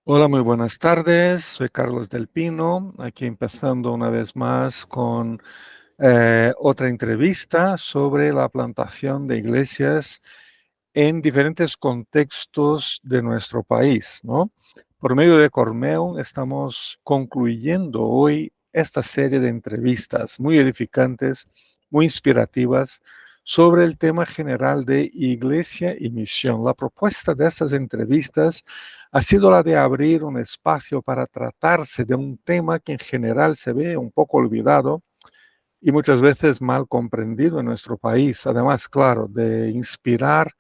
Hola, muy buenas tardes. Soy Carlos del Pino, aquí empezando una vez más con otra entrevista sobre la plantación de iglesias en diferentes contextos de nuestro país, ¿no? Por medio de Cormeo estamos concluyendo hoy esta serie de entrevistas muy edificantes, muy inspirativas sobre el tema general de iglesia y misión. La propuesta de estas entrevistas ha sido la de abrir un espacio para tratarse de un tema que en general se ve un poco olvidado y muchas veces mal comprendido en nuestro país. Además, claro, de inspirar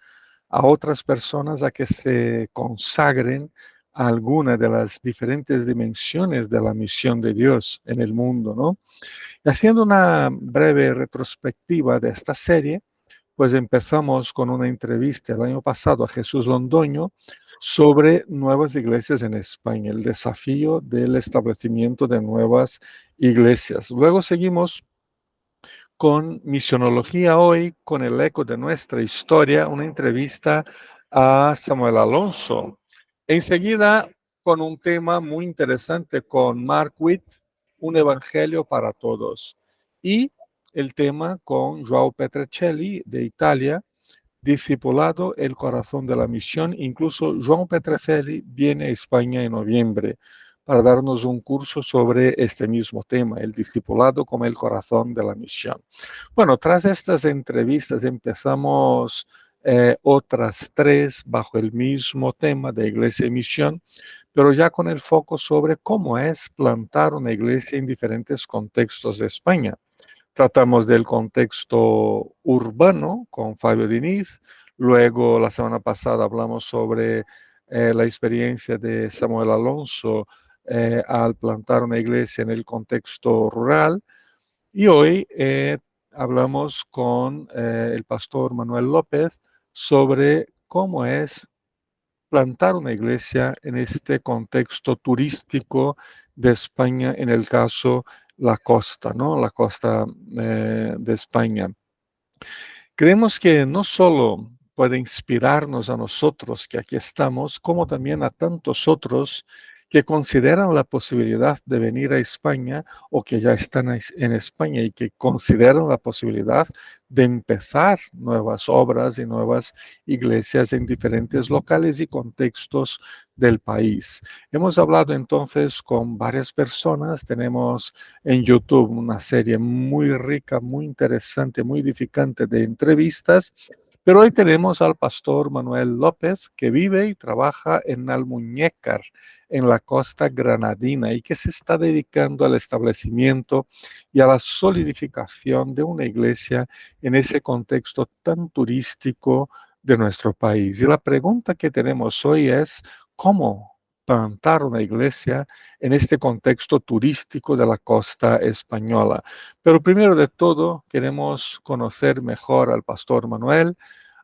a otras personas a que se consagren a alguna de las diferentes dimensiones de la misión de Dios en el mundo, ¿no? Y haciendo una breve retrospectiva de esta serie, pues empezamos con una entrevista el año pasado a Jesús Londoño sobre nuevas iglesias en España, el desafío del establecimiento de nuevas iglesias. Luego seguimos con Misionología Hoy, con el eco de nuestra historia, una entrevista a Samuel Alonso. Enseguida, con un tema muy interesante con Mark Witt, un evangelio para todos. Y el tema con Joao Petrocelli de Italia, discipulado, el corazón de la misión. Incluso João Petrocelli viene a España en noviembre para darnos un curso sobre este mismo tema, el discipulado como el corazón de la misión. Bueno, tras estas entrevistas empezamos otras tres bajo el mismo tema de iglesia y misión, pero ya con el foco sobre cómo es plantar una iglesia en diferentes contextos de España. Tratamos del contexto urbano con Fabio Diniz. Luego, la semana pasada hablamos sobre la experiencia de Samuel Alonso al plantar una iglesia en el contexto rural. Y hoy hablamos con el pastor Manuel López sobre cómo es plantar una iglesia en este contexto turístico de España, en el caso la costa, ¿no? La costa de España. Creemos que no solo puede inspirarnos a nosotros que aquí estamos, como también a tantos otros que consideran la posibilidad de venir a España o que ya están en España y que consideran la posibilidad de empezar nuevas obras y nuevas iglesias en diferentes locales y contextos del país. Hemos hablado entonces con varias personas, tenemos en YouTube una serie muy rica, muy interesante, muy edificante de entrevistas, pero hoy tenemos al pastor Manuel López, que vive y trabaja en Almuñécar, en la costa granadina, y que se está dedicando al establecimiento y a la solidificación de una iglesia en ese contexto tan turístico de nuestro país. Y la pregunta que tenemos hoy es, ¿cómo plantar una iglesia en este contexto turístico de la costa española? Pero primero de todo, queremos conocer mejor al pastor Manuel.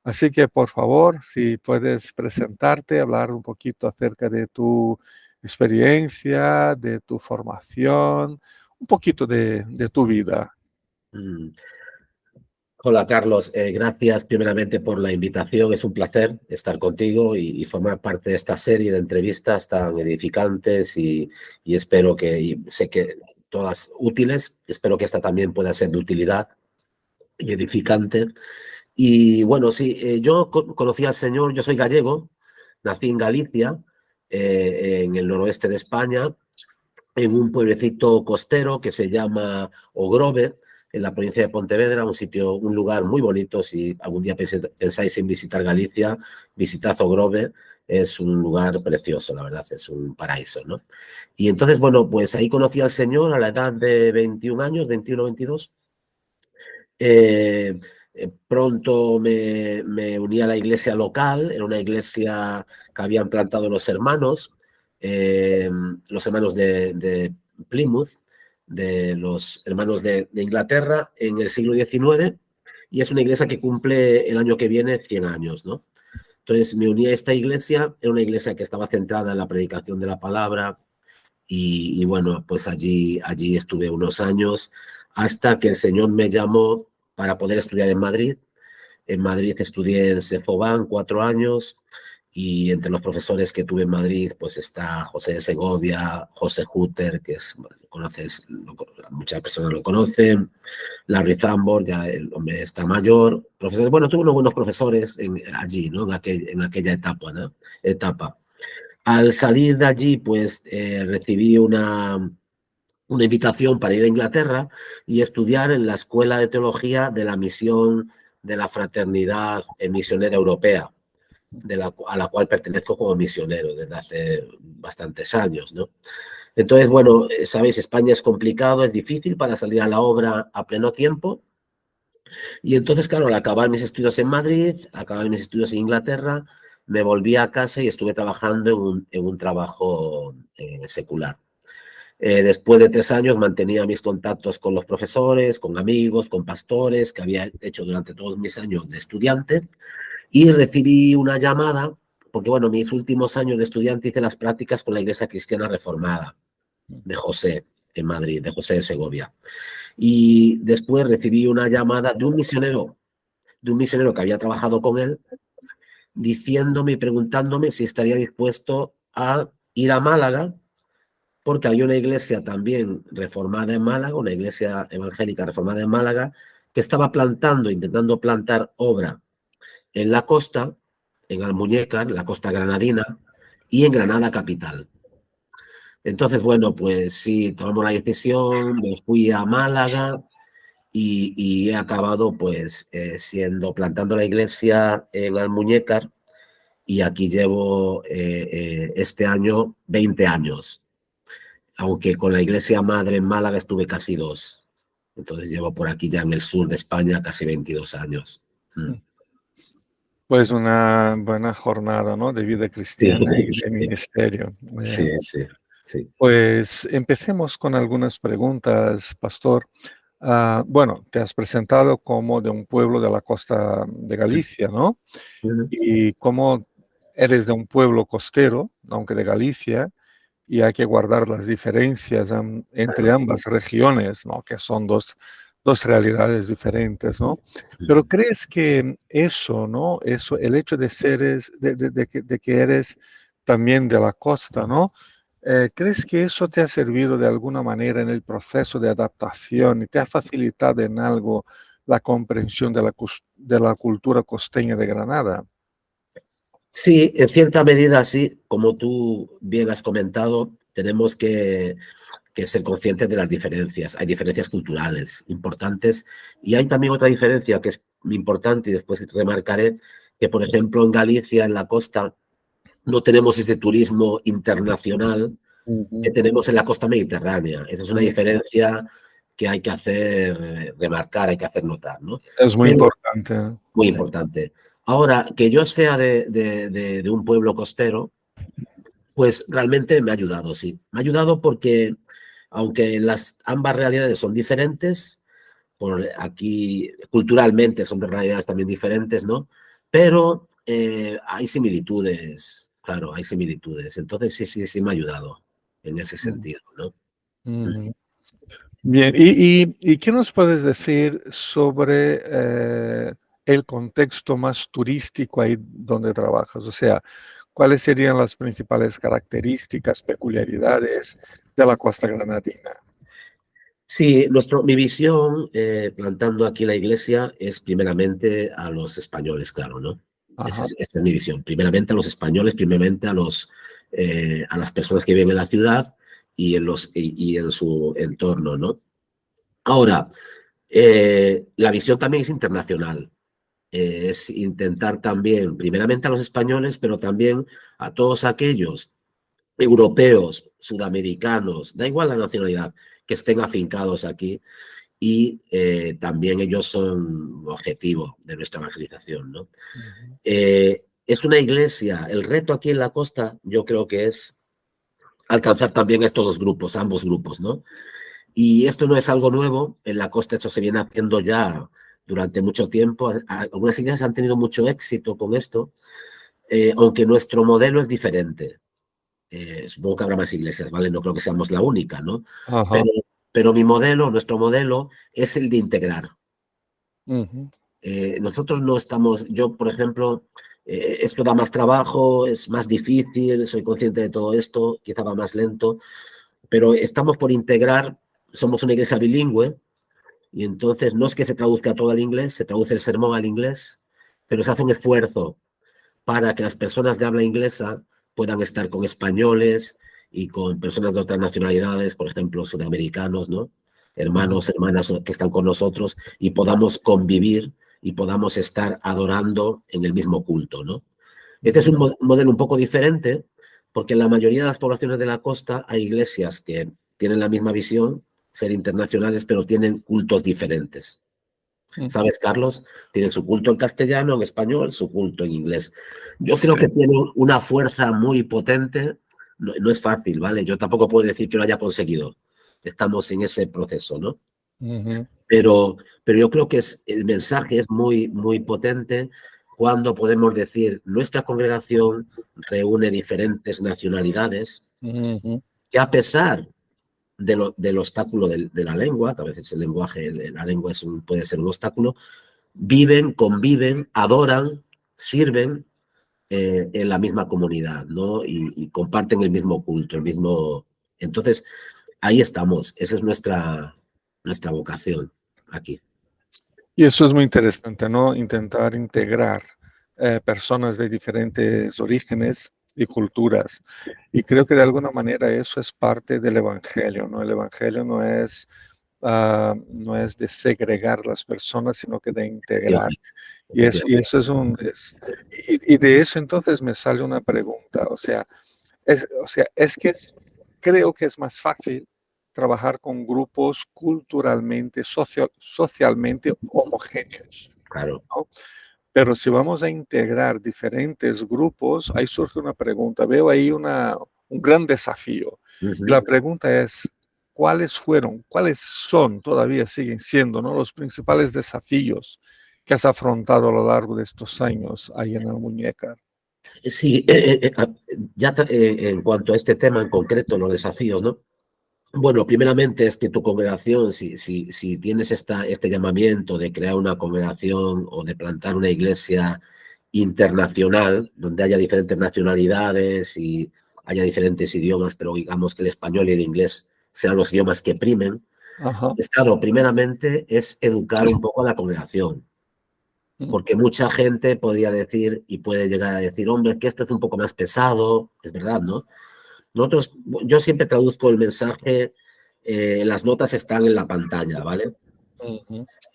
Así que, por favor, si puedes presentarte, hablar un poquito acerca de tu experiencia, de tu formación, un poquito de tu vida. Mm. Hola Carlos, gracias primeramente por la invitación. Es un placer estar contigo y formar parte de esta serie de entrevistas tan edificantes y espero que, y sé que todas útiles, espero que esta también pueda ser de utilidad y edificante. Y bueno, sí, yo conocí al Señor, yo soy gallego, nací en Galicia, en el noroeste de España, en un pueblecito costero que se llama Ogrove, en la provincia de Pontevedra, un sitio, un lugar muy bonito. Si algún día pensáis en visitar Galicia, visitad Ogrove, es un lugar precioso, la verdad, es un paraíso, ¿no? Y entonces, bueno, pues ahí conocí al Señor a la edad de 21 años, 21, 22. Pronto me uní a la iglesia local, era una iglesia que habían plantado los hermanos de Plymouth, de los hermanos de Inglaterra en el siglo XIX, y es una iglesia que cumple el año que viene 100 años, ¿no? Entonces me uní a esta iglesia, era una iglesia que estaba centrada en la predicación de la palabra, y bueno, pues allí estuve unos años hasta que el Señor me llamó para poder estudiar en Madrid. En Madrid estudié en Sefobán 4 años Y entre los profesores que tuve en Madrid, pues está José de Segovia, José Hutter, que es, conoces, muchas personas lo conocen, Larry Zambor, ya el hombre está mayor. Profesores, bueno, tuve unos buenos profesores allí, ¿no? En aquella etapa, ¿no? Al salir de allí, pues recibí una invitación para ir a Inglaterra y estudiar en la Escuela de Teología de la Misión de la Fraternidad Misionera Europea, a la cual pertenezco como misionero desde hace bastantes años, ¿no? Entonces, bueno, sabéis, España es complicado, es difícil para salir a la obra a pleno tiempo. Y entonces, claro, al acabar mis estudios en Madrid, acabar mis estudios en Inglaterra, me volví a casa y estuve trabajando en un trabajo secular. Después de 3 años mantenía mis contactos con los profesores, con amigos, con pastores, que había hecho durante todos mis años de estudiante, y recibí una llamada, porque bueno, mis últimos años de estudiante hice las prácticas con la Iglesia Cristiana Reformada de José, en Madrid, de José de Segovia. Y después recibí una llamada de un misionero que había trabajado con él, diciéndome y preguntándome si estaría dispuesto a ir a Málaga, porque hay una iglesia también reformada en Málaga, una iglesia evangélica reformada en Málaga, que estaba intentando plantar obra en la costa, en Almuñécar, la costa granadina, y en Granada capital. Entonces, bueno, pues sí, tomamos la decisión, me fui a Málaga y he acabado pues plantando la iglesia en Almuñécar, y aquí llevo este año 20 años. Aunque con la iglesia madre en Málaga estuve casi 2. Entonces llevo por aquí ya en el sur de España casi 22 años. Pues una buena jornada, ¿no? De vida cristiana y de ministerio. Sí, sí, sí. Pues empecemos con algunas preguntas, pastor. Bueno, te has presentado como de un pueblo de la costa de Galicia, ¿no? Y como eres de un pueblo costero, aunque de Galicia, y hay que guardar las diferencias entre ambas regiones, ¿no? Que son dos realidades diferentes, ¿no? Pero ¿crees que eso, ¿no? Eso, el hecho de de que eres también de la costa, ¿no? ¿Crees que eso te ha servido de alguna manera en el proceso de adaptación y te ha facilitado en algo la comprensión de la cultura costeña de Granada? Sí, en cierta medida sí, como tú bien has comentado, tenemos que ser conscientes de las diferencias. Hay diferencias culturales importantes y hay también otra diferencia que es importante y después remarcaré que, por ejemplo, en Galicia, en la costa, no tenemos ese turismo internacional que tenemos en la costa mediterránea. Esa es una diferencia que hay que hacer remarcar, hay que hacer notar, ¿no? Es muy Pero, importante. muy importante. Ahora, que yo sea de un pueblo costero, pues realmente me ha ayudado, sí. Me ha ayudado porque, aunque ambas realidades son diferentes, por aquí culturalmente son realidades también diferentes, ¿no? Pero hay similitudes, claro, hay similitudes. Entonces sí me ha ayudado en ese sentido, ¿no? Bien, ¿y qué nos puedes decir sobre el contexto más turístico ahí donde trabajas? O sea, ¿cuáles serían las principales características, peculiaridades de la costa granadina? Sí, mi visión, plantando aquí la iglesia, es primeramente a los españoles, claro, ¿no? Esta es mi visión. Primeramente a los españoles, primeramente a las personas que viven en la ciudad y en su entorno, ¿no? Ahora, la visión también es internacional. Es intentar también, primeramente a los españoles, pero también a todos aquellos europeos, sudamericanos, da igual la nacionalidad, que estén afincados aquí, y también ellos son objetivo de nuestra evangelización, ¿no? Es una iglesia, el reto aquí en la costa yo creo que es alcanzar también estos dos grupos, ambos grupos, ¿no? Y esto no es algo nuevo, en la costa esto se viene haciendo ya durante mucho tiempo. Algunas iglesias han tenido mucho éxito con esto, aunque nuestro modelo es diferente. Supongo que habrá más iglesias, ¿vale? No creo que seamos la única, ¿no? Pero, nuestro modelo es el de integrar. Nosotros no estamos, yo por ejemplo, esto da más trabajo, es más difícil, soy consciente de todo esto, quizá va más lento, pero estamos por integrar, somos una iglesia bilingüe, y entonces no es que se traduzca todo al inglés, se traduce el sermón al inglés, pero se hace un esfuerzo para que las personas de habla inglesa puedan estar con españoles y con personas de otras nacionalidades, por ejemplo, sudamericanos, ¿no? Hermanos, hermanas que están con nosotros y podamos convivir y podamos estar adorando en el mismo culto, ¿no? Este es un modelo un poco diferente porque en la mayoría de las poblaciones de la costa hay iglesias que tienen la misma visión, ser internacionales, pero tienen cultos diferentes. ¿Sabes, Carlos? Tienen su culto en castellano, en español, su culto en inglés. Yo creo que tiene una fuerza muy potente. No, no es fácil, ¿vale? Yo tampoco puedo decir que lo haya conseguido. Estamos en ese proceso, ¿no? Pero yo creo que el mensaje es muy, muy potente cuando podemos decir, nuestra congregación reúne diferentes nacionalidades que a pesar del obstáculo de la lengua, que a veces el lenguaje, la lengua puede ser un obstáculo, viven, conviven, adoran, sirven en la misma comunidad, ¿no? Y comparten el mismo culto, el mismo... Entonces, ahí estamos, esa es nuestra vocación aquí. Y eso es muy interesante, ¿no? Intentar integrar personas de diferentes orígenes y culturas. Y creo que de alguna manera eso es parte del Evangelio, ¿no? El Evangelio no es de segregar las personas, sino que de integrar. Y eso es y de eso entonces me sale una pregunta, o sea, es que creo que es más fácil trabajar con grupos culturalmente, socialmente homogéneos. Claro. ¿No? Pero si vamos a integrar diferentes grupos, ahí surge una pregunta. Veo ahí un gran desafío. La pregunta es, ¿cuáles son, todavía siguen siendo, ¿no? Los principales desafíos que has afrontado a lo largo de estos años ahí en Almuñécar? Sí, ya en cuanto a este tema en concreto, los desafíos, ¿no? Bueno, primeramente es que tu congregación, si tienes este llamamiento de crear una congregación o de plantar una iglesia internacional, donde haya diferentes nacionalidades y haya diferentes idiomas, pero digamos que el español y el inglés sean los idiomas que primen, es claro, primeramente es educar un poco a la congregación. Porque mucha gente podría decir y puede llegar a decir, hombre, que esto es un poco más pesado, es verdad, ¿no? Yo siempre traduzco el mensaje, las notas están en la pantalla, ¿vale?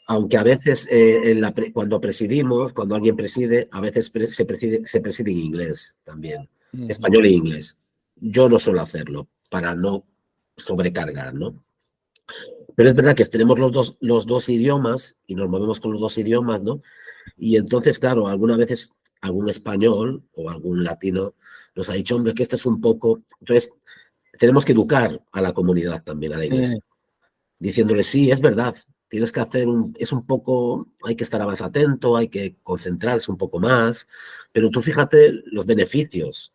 Aunque a veces cuando presidimos, cuando alguien preside, a veces se preside en inglés también, español e inglés. Yo no suelo hacerlo para no sobrecargar, ¿no? Pero es verdad que tenemos los dos idiomas y nos movemos con los dos idiomas, ¿no? Y entonces, claro, algunas veces algún español o algún latino nos ha dicho, hombre, que esto es un poco... Entonces, tenemos que educar a la comunidad también, a la iglesia, diciéndole, sí, es verdad, tienes que hacer es un poco, hay que estar más atento, hay que concentrarse un poco más, pero tú fíjate los beneficios.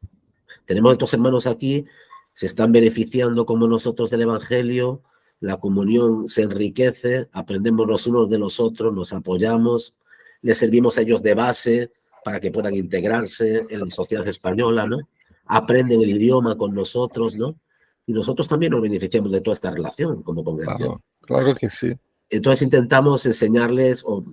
Tenemos otros hermanos aquí, se están beneficiando como nosotros del Evangelio, la comunión se enriquece, aprendemos los unos de los otros, nos apoyamos, les servimos a ellos de base para que puedan integrarse en la sociedad española, ¿no? Aprenden el idioma con nosotros, ¿no? Y nosotros también nos beneficiamos de toda esta relación como congregación. Claro que sí. Entonces intentamos enseñarles o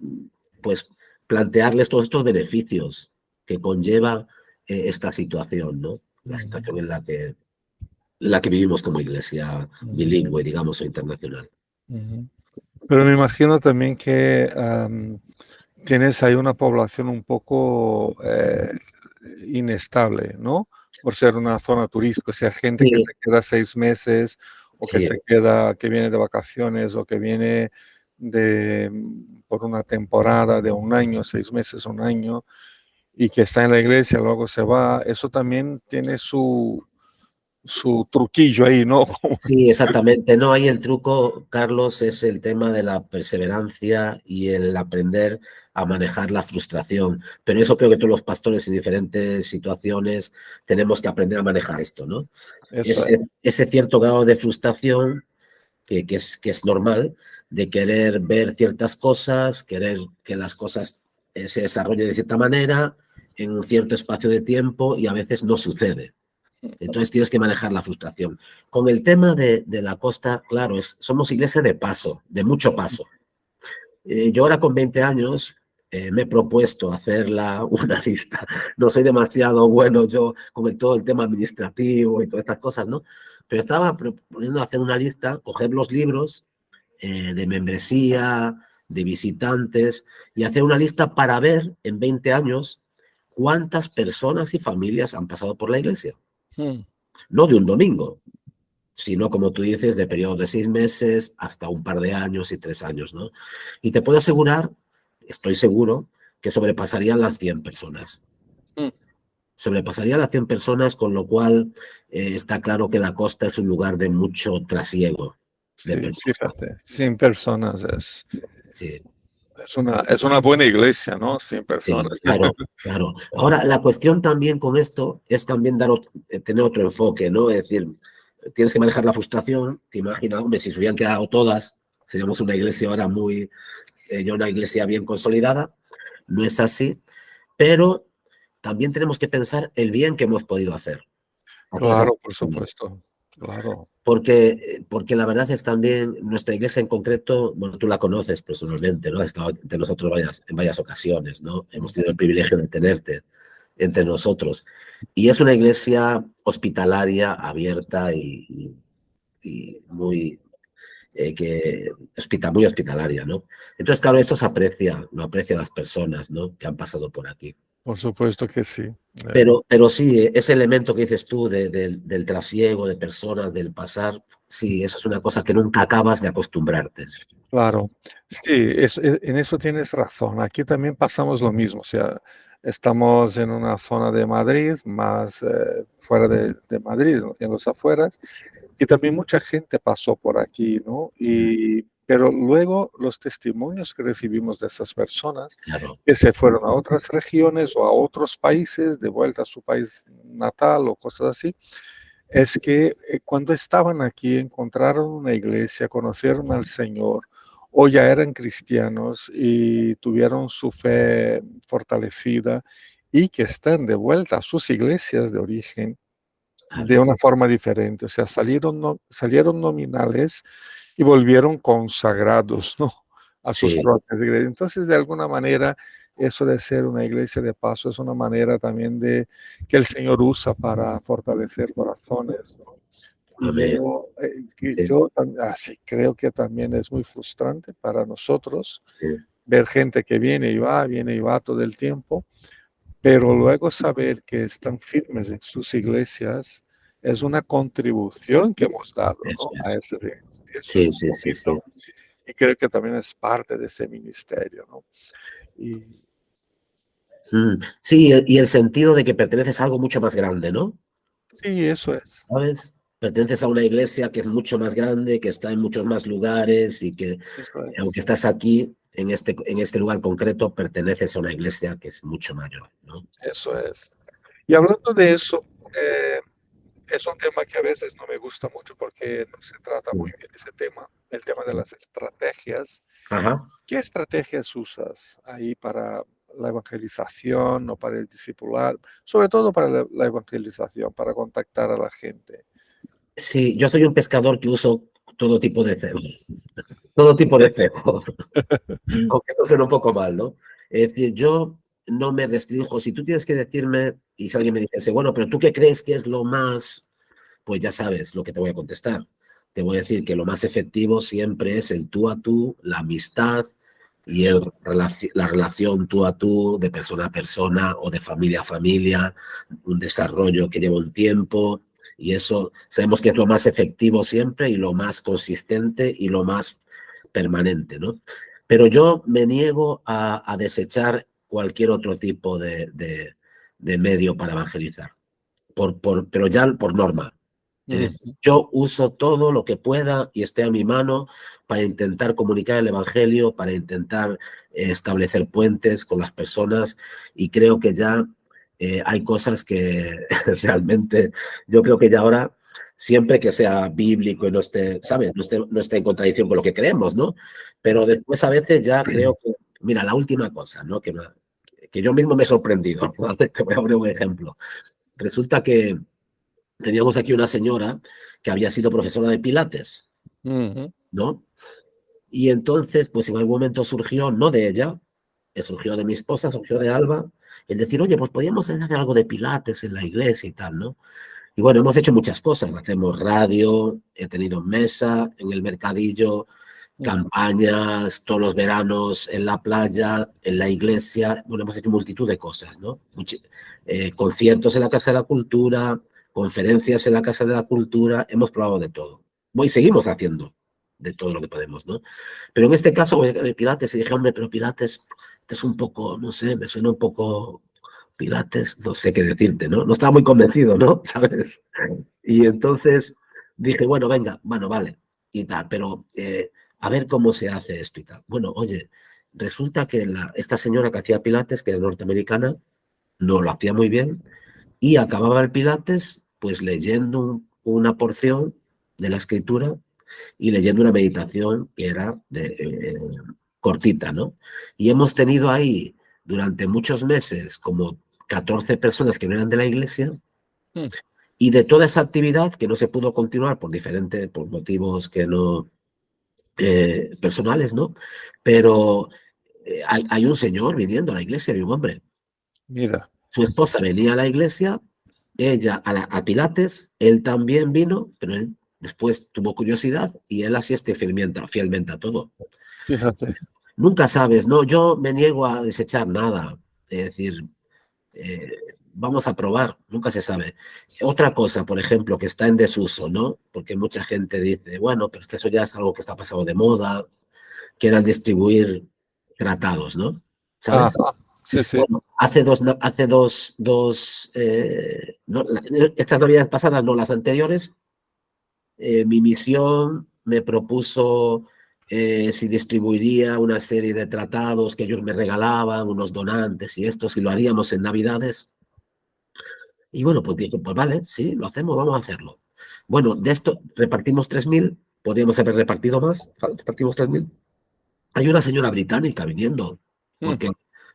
pues plantearles todos estos beneficios que conlleva esta situación, ¿no? La situación en la que vivimos como iglesia bilingüe, digamos, o internacional. Pero me imagino también que tienes ahí una población un poco inestable, ¿no? Por ser una zona turística, o sea, gente que se queda 6 meses o que que viene de vacaciones o que viene por una temporada de un año, 6 meses, un año, y que está en la iglesia, luego se va. Eso también tiene su truquillo ahí, ¿no? Sí, exactamente. No, ahí el truco, Carlos, es el tema de la perseverancia y el aprender a manejar la frustración. Pero eso creo que todos los pastores en diferentes situaciones tenemos que aprender a manejar esto, ¿no? Ese cierto grado de frustración que es normal, de querer ver ciertas cosas, querer que las cosas se desarrollen de cierta manera, en un cierto espacio de tiempo, y a veces no sucede. Entonces tienes que manejar la frustración. Con el tema de la costa, claro, somos iglesia de paso, de mucho paso. Yo ahora con 20 años me he propuesto hacer una lista. No soy demasiado bueno yo con todo el tema administrativo y todas estas cosas, ¿no? Pero estaba proponiendo hacer una lista, coger los libros de membresía, de visitantes, y hacer una lista para ver en 20 años cuántas personas y familias han pasado por la iglesia. No de un domingo, sino, como tú dices, de periodos de 6 meses hasta un par de años y 3 años, ¿no? Y te puedo asegurar, estoy seguro, que sobrepasarían las 100 personas. Sobrepasarían las 100 personas, con lo cual está claro que la costa es un lugar de mucho trasiego de Sí, personas. fíjate, 100 personas Sí. es una buena iglesia, ¿no? 100 personas. Sí, claro, claro. Ahora, la cuestión también con esto es también tener otro enfoque, ¿no? Es decir, tienes que manejar la frustración. Te imaginas, hombre, si se hubieran quedado todas, seríamos una iglesia ahora ya una iglesia bien consolidada. No es así, pero también tenemos que pensar el bien que hemos podido hacer a todas esas Claro, por personas. supuesto, claro. Porque la verdad es también, nuestra iglesia en concreto, bueno, tú la conoces personalmente, ¿no? Has estado entre nosotros en varias ocasiones, ¿no? Hemos tenido el privilegio de tenerte entre nosotros. Y es una iglesia hospitalaria, abierta y muy, muy hospitalaria, ¿no? Entonces, claro, eso se aprecia, lo aprecian las personas, ¿no? Que han pasado por aquí. Por supuesto que sí. Pero sí, ese elemento que dices tú del trasiego de personas, del pasar, sí, eso es una cosa que nunca acabas de acostumbrarte. Claro, sí, en eso tienes razón. Aquí también pasamos lo mismo, o sea, estamos en una zona de Madrid, más fuera de Madrid, ¿no? En los afueras, y también mucha gente pasó por aquí, ¿no? Pero luego los testimonios que recibimos de esas personas Claro, que se fueron a otras regiones o a otros países, de vuelta a su país natal o cosas así, es que cuando estaban aquí encontraron una iglesia, conocieron al Señor o ya eran cristianos y tuvieron su fe fortalecida y que están de vuelta a sus iglesias de origen de claro. una forma diferente. O sea, salieron nominales y volvieron consagrados, ¿no? A sus Sí, propias iglesias. Entonces, de alguna manera, eso de ser una iglesia de paso es una manera también de que el Señor usa para fortalecer corazones, ¿no? Y amén. Sí, yo así creo que también es muy frustrante para nosotros sí, ver gente que viene y va todo el tiempo, pero luego saber que están firmes en sus iglesias es una contribución que hemos dado, eso ¿no? A es. esas iglesias. Y eso es Sí, muy sí, sí, sí. bonito. Y creo que también es parte de ese ministerio, ¿no? Y Sí, y el sentido de que perteneces a algo mucho más grande, ¿no? sí, eso es. ¿Sabes? Perteneces a una iglesia que es mucho más grande, que está en muchos más lugares y que, Eso es. aunque estás aquí, en este lugar concreto, perteneces a una iglesia que es mucho mayor, ¿no? Eso es. Y hablando de eso, es un tema que a veces no me gusta mucho porque no se trata muy Sí, bien ese tema, el tema de sí. las estrategias. Ajá. ¿Qué estrategias usas ahí para la evangelización o para el discipular? Sobre todo para la evangelización, para contactar a la gente. Sí, yo soy un pescador que uso todo tipo de cebo. Todo tipo de cebo. Aunque esto suena un poco mal, ¿no? Es decir, yo no me restringo. Si tú tienes que decirme, y si alguien me dice, bueno, pero ¿tú qué crees que es lo más? Pues ya sabes lo que te voy a contestar. Te voy a decir que lo más efectivo siempre es el tú a tú, la amistad y la relación tú a tú, de persona a persona o de familia a familia, un desarrollo que lleva un tiempo. Y eso sabemos que es lo más efectivo siempre y lo más consistente y lo más permanente, ¿no? Pero yo me niego a desechar cualquier otro tipo de medio para evangelizar, pero ya por norma. Es decir, Ujú. yo uso todo lo que pueda y esté a mi mano para intentar comunicar el evangelio, para intentar establecer puentes con las personas, y creo que ya hay cosas que realmente yo creo que ya ahora siempre que sea bíblico y no esté, ¿sabes? No esté en contradicción con lo que creemos, ¿no? Pero después a veces ya creo que, mira, la última cosa, ¿no? Que yo mismo me he sorprendido, ¿vale? Te voy a poner un ejemplo. Resulta que teníamos aquí una señora que había sido profesora de Pilates, ¿no? Y entonces, pues en algún momento surgió, no de ella, surgió de mi esposa, surgió de Alba, el decir, oye, pues podríamos hacer algo de Pilates en la iglesia y tal, ¿no? Y bueno, hemos hecho muchas cosas, hacemos radio, he tenido mesa en el mercadillo, campañas todos los veranos en la playa, en la iglesia, bueno, hemos hecho multitud de cosas, ¿no? Conciertos en la Casa de la Cultura, conferencias en la Casa de la Cultura, hemos probado de todo. Y seguimos haciendo de todo lo que podemos, ¿no? Pero en este caso de Pilates, y dije, hombre, pero Pilates es un poco, no sé, me suena un poco Pilates, no sé qué decirte, ¿no? No estaba muy convencido, ¿no? ¿Sabes? Y entonces dije, bueno, venga, bueno, vale, y tal, pero a ver cómo se hace esto y tal. Bueno, oye, resulta que esta señora que hacía Pilates, que era norteamericana, no lo hacía muy bien, y acababa el Pilates pues leyendo una porción de la escritura y leyendo una meditación que era cortita, ¿no? Y hemos tenido ahí durante muchos meses como 14 personas que no eran de la iglesia, y de toda esa actividad que no se pudo continuar por motivos que no personales, ¿no? Pero hay un señor viniendo a la iglesia, hay un hombre. Mira. Su esposa venía a la iglesia, ella a Pilates, él también vino, pero él después tuvo curiosidad y él asiste fielmente a todo. Fíjate. Nunca sabes, ¿no? Yo me niego a desechar nada. Es decir, vamos a probar, nunca se sabe. Otra cosa, por ejemplo, que está en desuso, ¿no? Porque mucha gente dice, bueno, pero es que eso ya es algo que está pasado de moda, que era el distribuir tratados, ¿no? ¿Sabes? Sí, sí. Bueno, estas navidades pasadas, no las anteriores, mi misión me propuso si distribuiría una serie de tratados que ellos me regalaban, unos donantes y esto, si lo haríamos en Navidades. Y bueno, pues dije, pues vale, sí, lo hacemos, vamos a hacerlo. Bueno, de esto repartimos 3.000, podríamos haber repartido más, repartimos 3.000. Hay una señora británica viniendo,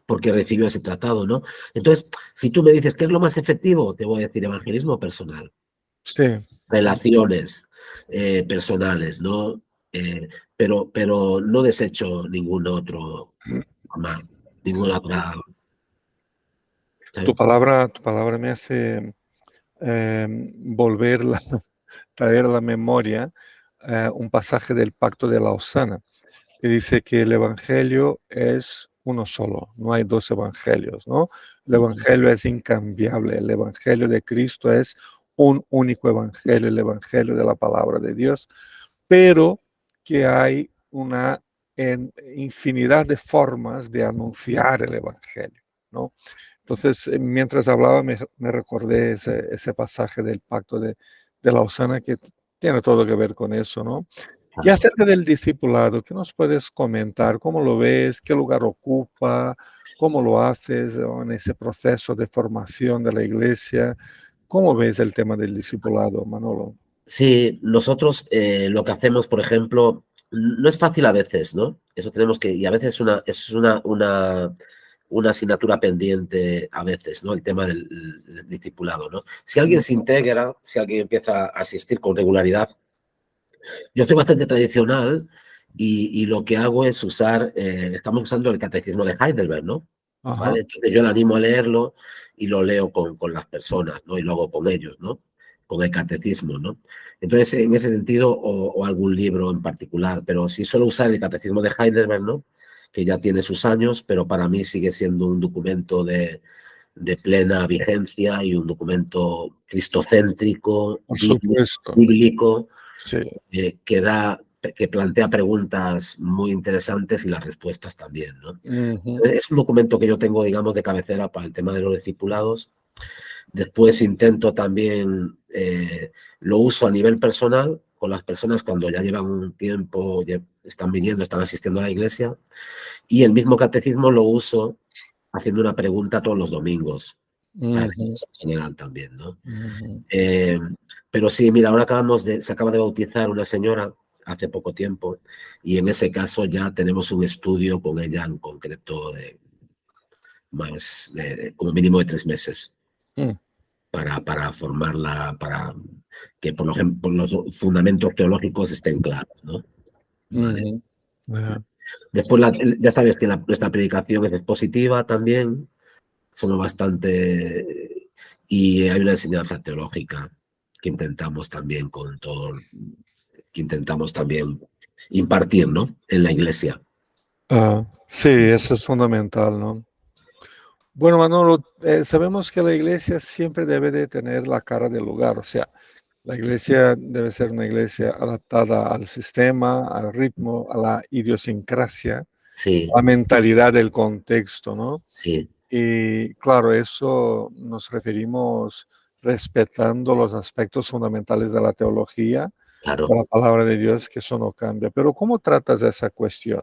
porque recibió ese tratado, ¿no? Entonces, si tú me dices, ¿qué es lo más efectivo? Te voy a decir evangelismo personal. Sí. Relaciones personales, ¿no? Pero no desecho ninguna otra. Tu ¿Sabes? palabra me hace traer a la memoria un pasaje del Pacto de Lausana, que dice que el Evangelio es uno solo, no hay dos evangelios, ¿no? El Evangelio es incambiable, el Evangelio de Cristo es un único Evangelio, el Evangelio de la palabra de Dios, pero que hay una infinidad de formas de anunciar el Evangelio, ¿no? Entonces, mientras hablaba, me recordé ese pasaje del Pacto de Lausana que tiene todo que ver con eso, ¿no? Y acerca del discipulado, ¿qué nos puedes comentar? ¿Cómo lo ves? ¿Qué lugar ocupa? ¿Cómo lo haces en ese proceso de formación de la iglesia? ¿Cómo ves el tema del discipulado, Manolo? Sí, nosotros lo que hacemos, por ejemplo, no es fácil a veces, ¿no? Eso tenemos que, y a veces es una asignatura pendiente a veces, ¿no? El tema del discipulado, ¿no? Si alguien se integra, si alguien empieza a asistir con regularidad, yo soy bastante tradicional y lo que hago es estamos usando el catecismo de Heidelberg, ¿no? ¿Vale? Entonces yo le animo a leerlo y lo leo con las personas, ¿no? Y lo hago con ellos, ¿no? Con el catecismo, ¿no? Entonces, en ese sentido, o algún libro en particular, pero sí suelo usar el catecismo de Heidelberg, ¿no? Que ya tiene sus años, pero para mí sigue siendo un documento de plena vigencia y un documento cristocéntrico, Por supuesto. bíblico, Sí. que plantea preguntas muy interesantes y las respuestas también, ¿no? Uh-huh. Es un documento que yo tengo, digamos, de cabecera para el tema de los discipulados. Después intento también, lo uso a nivel personal con las personas cuando ya llevan un tiempo, ya están viniendo, están asistiendo a la iglesia, y el mismo catecismo lo uso haciendo una pregunta todos los domingos, para la iglesia en general también, ¿no? Pero sí, mira, ahora se acaba de bautizar una señora hace poco tiempo y en ese caso ya tenemos un estudio con ella en concreto de como mínimo de 3 meses Mm, para formarla, para que por ejemplo los fundamentos teológicos estén claros, ¿no? Vale. ujú, ya, Después ya sabes que nuestra predicación es expositiva también, somos bastante, y hay una enseñanza teológica que intentamos también que intentamos también impartir, ¿no? En la iglesia. sí, eso es fundamental, ¿no? Bueno, Manolo, sabemos que la iglesia siempre debe de tener la cara del lugar, o sea, la iglesia debe ser una iglesia adaptada al sistema, al ritmo, a la idiosincrasia, Sí, a la mentalidad del contexto, ¿no? sí, Y claro, eso nos referimos respetando los aspectos fundamentales de la teología, de claro. la palabra de Dios, que eso no cambia. Pero ¿cómo tratas esa cuestión?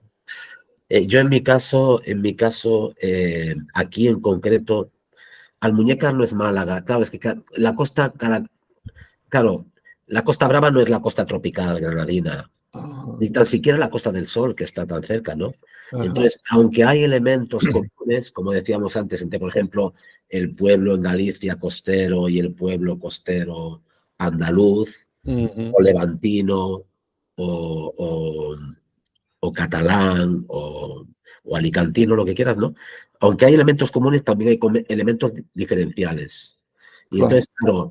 Yo en mi caso, aquí en concreto, Almuñécar no es Málaga. Claro, es que claro, la Costa Brava no es la costa tropical granadina, Ajá, ni tan siquiera la Costa del Sol, que está tan cerca, ¿no? ajá, Entonces, aunque hay elementos comunes, como decíamos antes, entre, por ejemplo, el pueblo en Galicia costero y el pueblo costero andaluz, ujú, o levantino, o, o- o catalán, o alicantino, lo que quieras, ¿no? Aunque hay elementos comunes, también hay elementos diferenciales. Y claro, entonces, claro,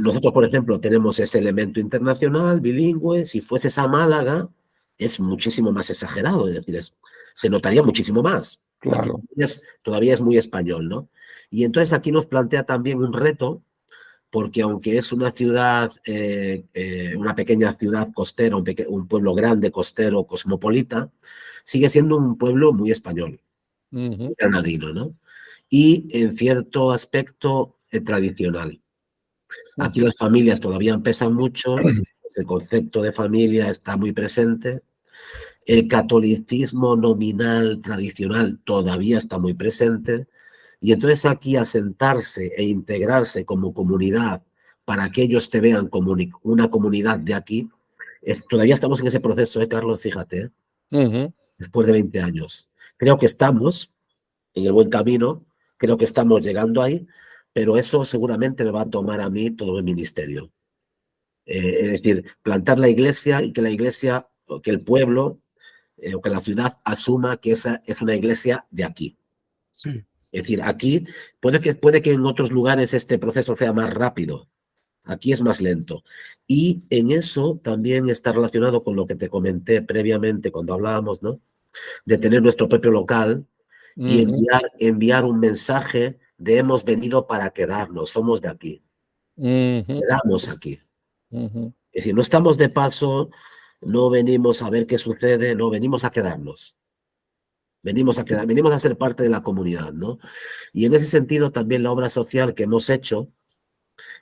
nosotros, por ejemplo, tenemos ese elemento internacional, bilingüe. Si fueses a Málaga, es muchísimo más exagerado, es decir, se notaría muchísimo más. Aquí claro. todavía es muy español, ¿no? Y entonces aquí nos plantea también un reto, porque aunque es una ciudad, una pequeña ciudad costera, un pueblo grande, costero, cosmopolita, sigue siendo un pueblo muy español, Ujú, muy granadino, ¿no? Y en cierto aspecto tradicional. Aquí ujú, las familias todavía pesan mucho, el concepto de familia está muy presente, el catolicismo nominal tradicional todavía está muy presente, y entonces aquí asentarse e integrarse como comunidad para que ellos te vean como una comunidad de aquí, todavía estamos en ese proceso, Carlos, fíjate, ujú, después de 20 años. Creo que estamos en el buen camino, creo que estamos llegando ahí, pero eso seguramente me va a tomar a mí todo el ministerio. Es decir, plantar la iglesia y que la iglesia, o que el pueblo, o que la ciudad asuma que esa es una iglesia de aquí. sí. Es decir, aquí puede que en otros lugares este proceso sea más rápido, aquí es más lento. Y en eso también está relacionado con lo que te comenté previamente cuando hablábamos, ¿no? De tener nuestro propio local y Ujú, enviar un mensaje de hemos venido para quedarnos, somos de aquí, ujú, quedamos aquí. ujú, Es decir, no estamos de paso, no venimos a ver qué sucede, no, venimos a quedarnos. Venimos a ser parte de la comunidad, ¿no? Y en ese sentido también la obra social que hemos hecho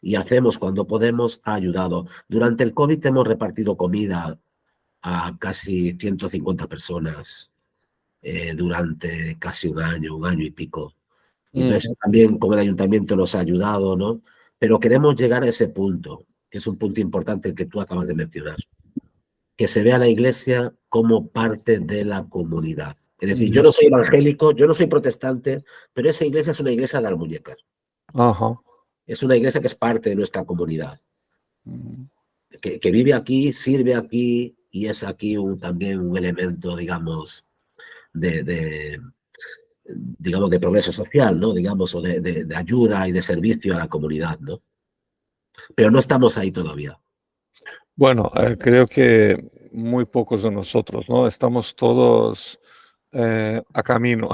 y hacemos cuando podemos ha ayudado. Durante el COVID hemos repartido comida a casi 150 personas durante casi un año y pico. Y entonces ujú. también con el ayuntamiento nos ha ayudado, ¿no? Pero queremos llegar a ese punto, que es un punto importante el que tú acabas de mencionar, que se vea la iglesia como parte de la comunidad. Es decir, yo Ya. no soy evangélico, yo no soy protestante, pero esa iglesia es una iglesia de Almuñécar. Ajá. Es una iglesia que es parte de nuestra comunidad, Mm, que vive aquí, sirve aquí y es aquí también un elemento, digamos, de, digamos, de progreso social, ¿no? Digamos, o de ayuda y de servicio a la comunidad, ¿no? Pero no estamos ahí todavía. bueno, creo que muy pocos de nosotros, ¿no? Estamos todos a camino.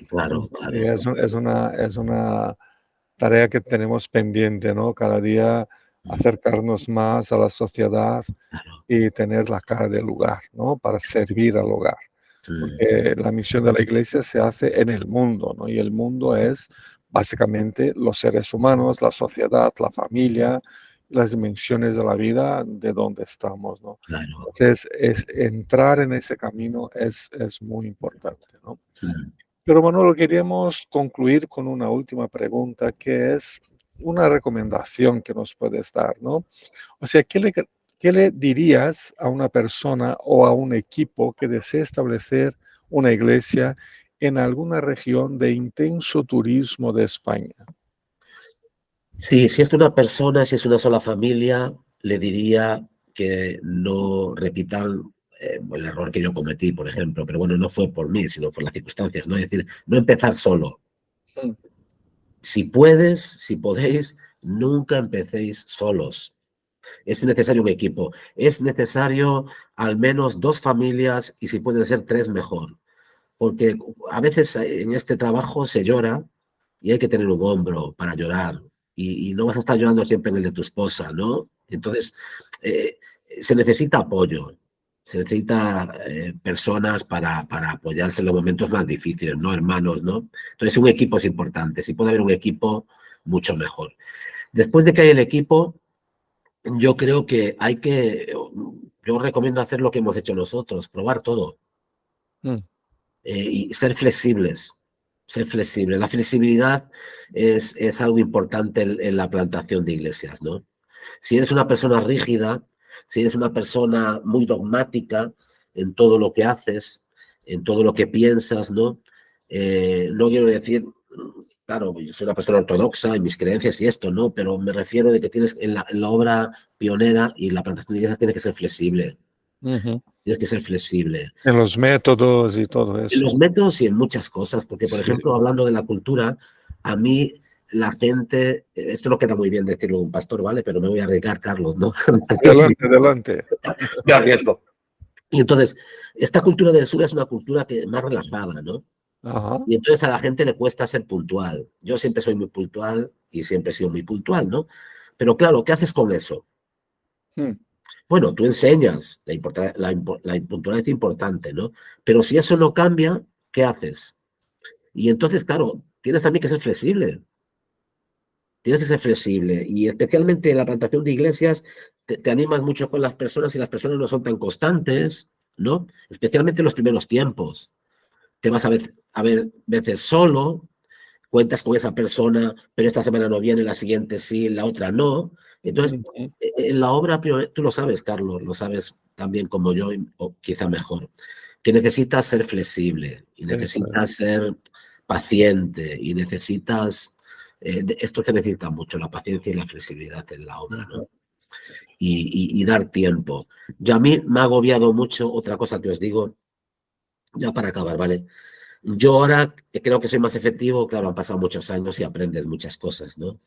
Claro, Y claro, es una tarea que tenemos pendiente, ¿no? Cada día acercarnos más a la sociedad claro. y tener la cara del lugar, ¿no? Para servir al hogar. Porque la misión de la iglesia se hace en el mundo, ¿no? Y el mundo es básicamente los seres humanos, la sociedad, la familia, las dimensiones de la vida de donde estamos, ¿no? Claro. Entonces, entrar en ese camino es muy importante, ¿no? Mm. Pero Manolo, queríamos concluir con una última pregunta, que es, una recomendación que nos puedes dar, ¿no? O sea, qué le dirías a una persona o a un equipo que desea establecer una iglesia en alguna región de intenso turismo de España? Sí, si es una persona, si es una sola familia, le diría que no repitan el error que yo cometí, por ejemplo, pero bueno, no fue por mí, sino por las circunstancias, ¿no? Es decir, no empezar solo. Mm, Si puedes, si podéis, nunca empecéis solos. Es necesario un equipo, es necesario al menos 2 familias y si pueden ser 3 mejor, porque a veces en este trabajo se llora y hay que tener un hombro para llorar y no vas a estar llorando siempre en el de tu esposa, ¿no? Entonces, eh, se necesita apoyo, se necesita personas para apoyarse en los momentos más difíciles, ¿no? Hermanos, ¿no? Entonces, un equipo es importante, si puede haber un equipo, mucho mejor. Después de que hay el equipo, yo creo que yo recomiendo hacer lo que hemos hecho nosotros, probar todo mm, y ser flexibles, ser flexibles. La flexibilidad es algo importante en la plantación de iglesias, ¿no? Si eres una persona rígida, si eres una persona muy dogmática en todo lo que haces, en todo lo que piensas, ¿no? No quiero decir, claro, yo soy una persona ortodoxa en mis creencias y esto, ¿no? Pero me refiero de que tienes en la obra pionera y la plantación de iglesias tiene que ser flexible, ujú. tienes que ser flexible. En los métodos y todo En los eso. métodos y en muchas cosas, porque por Sí. ejemplo, hablando de la cultura, a mí la gente, esto no queda muy bien decirlo de un pastor, ¿vale? Pero me voy a arriesgar, Carlos, ¿no? Adelante, adelante. Me arriesgo. Y entonces, esta cultura del sur es una cultura más relajada, ¿no? Ajá. Y entonces a la gente le cuesta ser puntual. Yo siempre soy muy puntual y siempre he sido muy puntual, ¿no? Pero claro, ¿qué haces con eso? Mm, Bueno, tú enseñas, la puntualidad es importante, ¿no? Pero si eso no cambia, ¿qué haces? Y entonces, claro, tienes también que ser flexible. Tienes que ser flexible. Y especialmente en la plantación de iglesias, te animas mucho con las personas y las personas no son tan constantes, ¿no? Especialmente en los primeros tiempos. Te vas a ver veces solo, cuentas con esa persona, pero esta semana no viene, la siguiente sí, la otra no. Entonces, ujú. en la obra, tú lo sabes, Carlos, lo sabes también como yo, o quizá mejor, que necesitas ser flexible y Eso necesitas es. ser paciente y necesitas, esto se necesita mucho, la paciencia y la flexibilidad en la obra, ¿no? Ujú. Y dar tiempo. Yo a mí me ha agobiado mucho, otra cosa que os digo, ya para acabar, ¿vale? Yo ahora creo que soy más efectivo, claro, han pasado muchos años y aprendes muchas cosas, ¿no?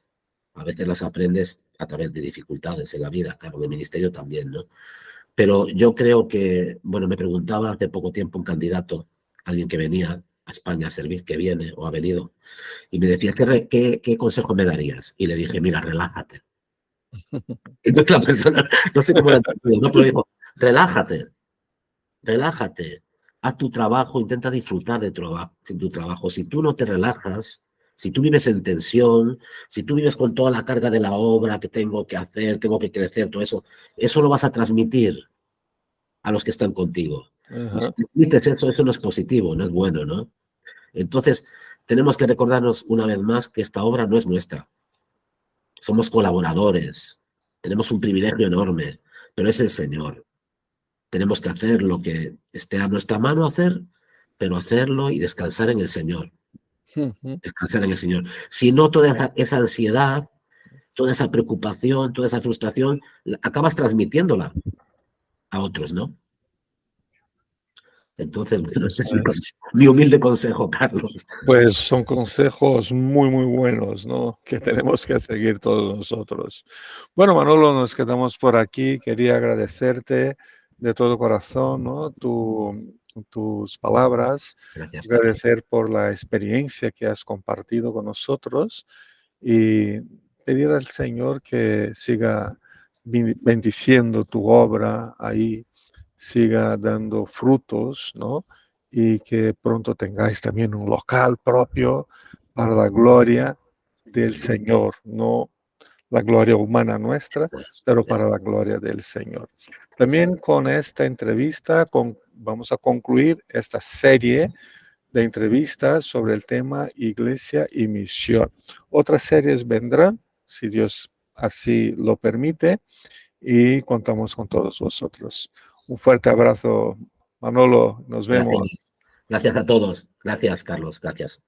A veces las aprendes a través de dificultades en la vida, claro, en el ministerio también, ¿no? Pero yo creo que, bueno, me preguntaba hace poco tiempo un candidato, alguien que venía a España a servir, que viene o ha venido, y me decía, ¿qué consejo me darías? Y le dije, mira, relájate. Entonces la persona, no sé cómo la entendió, ¿no? Pero dijo, relájate, relájate, haz tu trabajo, intenta disfrutar de tu trabajo. Si tú no te relajas, si tú vives en tensión, si tú vives con toda la carga de la obra que tengo que hacer, tengo que crecer, todo eso lo vas a transmitir a los que están contigo. Y si Ajá. transmites eso, eso no es positivo, no es bueno, ¿no? Entonces, tenemos que recordarnos una vez más que esta obra no es nuestra. Somos colaboradores, tenemos un privilegio enorme, pero es el Señor. Tenemos que hacer lo que esté a nuestra mano hacer, pero hacerlo y descansar en el Señor. Ujú. Descansar en el Señor. Si no, toda esa ansiedad, toda esa preocupación, toda esa frustración, acabas transmitiéndola a otros, ¿no? Entonces, bueno, ese es mi humilde consejo, Carlos. Pues son consejos muy, muy buenos, ¿no? Que tenemos que seguir todos nosotros. Bueno, Manolo, nos quedamos por aquí. Quería agradecerte de todo corazón, ¿no? Tus palabras, Gracias, Carlos. agradecer por la experiencia que has compartido con nosotros y pedir al Señor que siga bendiciendo tu obra ahí, siga dando frutos, ¿no? Y que pronto tengáis también un local propio para la gloria del Señor, no la gloria humana nuestra, Eso es, pero eso para la gloria del Señor. es. También con esta entrevista vamos a concluir esta serie de entrevistas sobre el tema Iglesia y Misión. Otras series vendrán si Dios así lo permite, y contamos con todos vosotros. Un fuerte abrazo, Manolo, nos vemos. Gracias. Gracias a todos. Gracias, Carlos. Gracias.